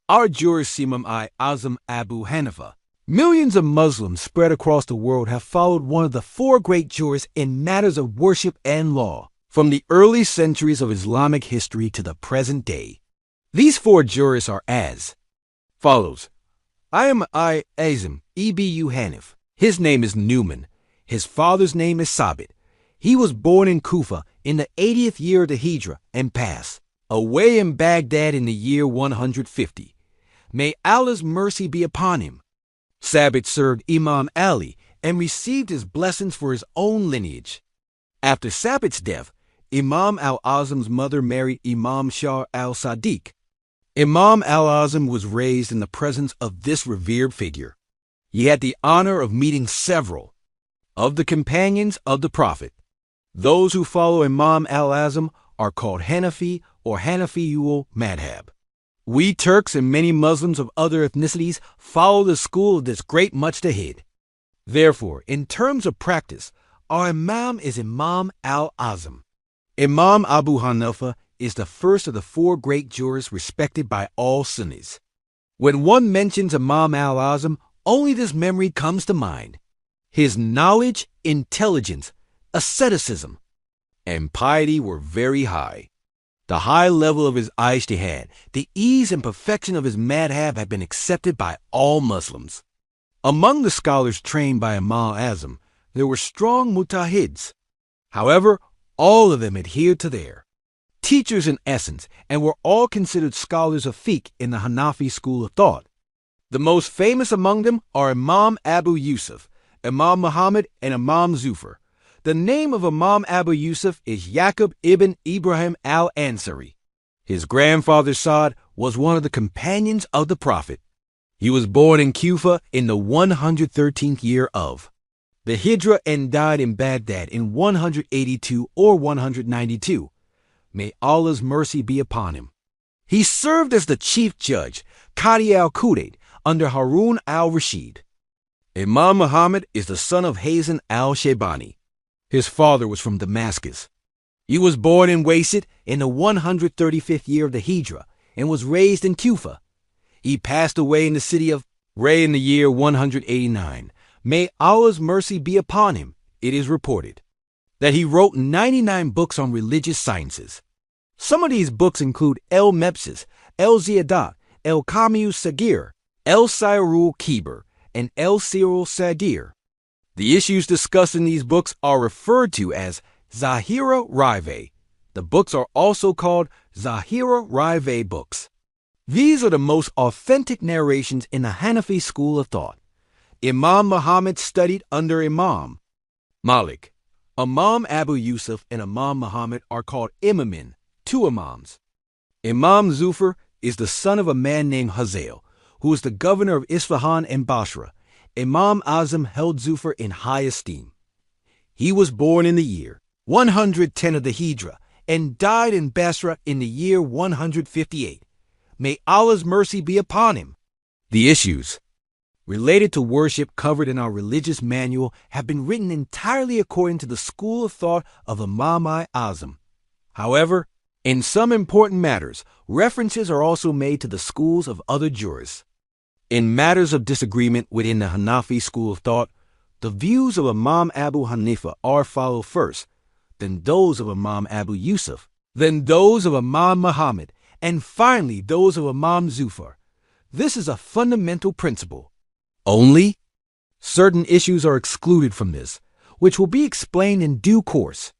Our jurist Imam-I Azam Abu Hanifa. Millions of Muslims spread across the world have followed one of the four great jurists in matters of worship and law, from the early centuries of Islamic history to the present day. These four jurists are as follows. IMAM-I AZAM EBU HANIFA. His name is Numan. His father's name is Sabit. He was born in Kufa in the 80th year of the Hijra and passed away in Baghdad in the year 150. May Allah's mercy be upon him. Sabit served Imam Ali and received his blessings for his own lineage. After Sabit's death, Imam al-Azam's mother married Imam Shah al-Sadiq. Imam al-Azam was raised in the presence of this revered figure. He had the honor of meeting several of the companions of the Prophet. Those who follow Imam al-Azam are called Hanafi or Hanafiyyu'l-Madhhab. We Turks and many Muslims of other ethnicities follow the school of this great mujtahid. Therefore, in terms of practice, our Imam is Imam al-Azam. Imam Abu Hanifa is the first of the four great jurists respected by all Sunnis. When one mentions Imam al-Azam, only this memory comes to mind. His knowledge, intelligence, asceticism, and piety were very high. The high level of his ijtihad, the ease and perfection of his madhab have been accepted by all Muslims. Among the scholars trained by Imam Azam, there were strong mujtahids. However, all of them adhered to their teachers in essence and were all considered scholars of fiqh in the Hanafi school of thought. The most famous among them are Imam Abu Yusuf, Imam Muhammad, and Imam Zufar. The name of Imam Abu Yusuf is Yaqub ibn Ibrahim al-Ansari. His grandfather Saad was one of the companions of the Prophet. He was born in Kufa in the 113th year of the Hijra and died in Baghdad in 182 or 192. May Allah's mercy be upon him. He served as the chief judge, Qadi al-Qudat, under Harun al-Rashid. Imam Muhammad is the son of Hasan al-Shaybani. His father was from Damascus. He was born in Wasit in the 135th year of the Hijra and was raised in Kufa. He passed away in the city of Ray in the year 189. May Allah's mercy be upon him. It is reported that he wrote 99 books on religious sciences. Some of these books include El-Mebsizt, El-Ziyadat, El-Saghir, El-Siyeru'l-Kebir, and El-Siyeru'l-Saghir. The issues discussed in these books are referred to as ZAHIRÜ'R-RIVAYE. The books are also called ZAHIRÜ'R-RIVAYE books. These are the most authentic narrations in the Hanafi school of thought. Imam Muhammad studied under Imam Malik. Imam Abu Yusuf and Imam Muhammad are called imamin, two imams. Imam Zufar is the son of a man named Hazael, who was the governor of Isfahan and Basra. Imam Azam held Zufar in high esteem. He was born in the year 110 of the Hijra and died in Basra in the year 158. May Allah's mercy be upon him. The issues related to worship covered in our religious manual have been written entirely according to the school of thought of Imam-I Azam. However, in some important matters, references are also made to the schools of other jurists. In matters of disagreement within the Hanafi school of thought, the views of Imam Abu Hanifa are followed first, then those of Imam Abu Yusuf, then those of Imam Muhammad, and finally those of Imam Zufar. This is a fundamental principle. Only certain issues are excluded from this, which will be explained in due course.